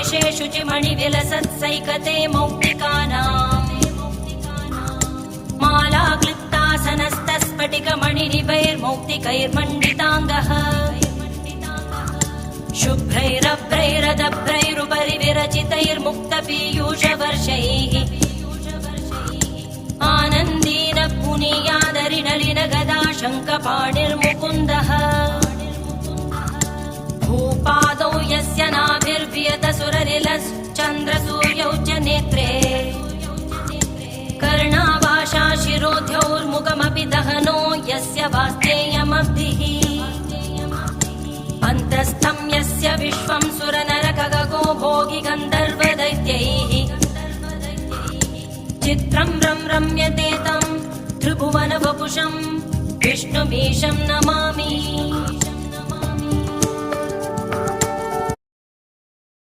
केशे शुचिमणिविलसत्सैकते मौक्तिकानाम् मालाक्लिप्तासनस्तस्फटिकमणिनिभैर्मौक्तिकैर्मण्डिताङ्गः शुभ्रैरभ्रैरदभ्रैरुपरि विरचितैर्मुक्तपीयूषवर्षैः आनन्दीन पुनीयादरिनलिन गदा शङ्खपाणिर्मुकुन्दः भूपादौ यस्य नाभिर्वियतसुरनिलश्चन्द्रसूर्यौ च नेत्रे कर्णावाशा शिरोध्यौर्मुखमपि दहनो यस्य वास्तेयमब्धिः अन्तस्थं यस्य विश्वं सुरनरखगो भोगि गन्धर्वदैत्यैः चित्रं रम्यते तं त्रिभुवनवपुषं विष्णुमीशं नमामि।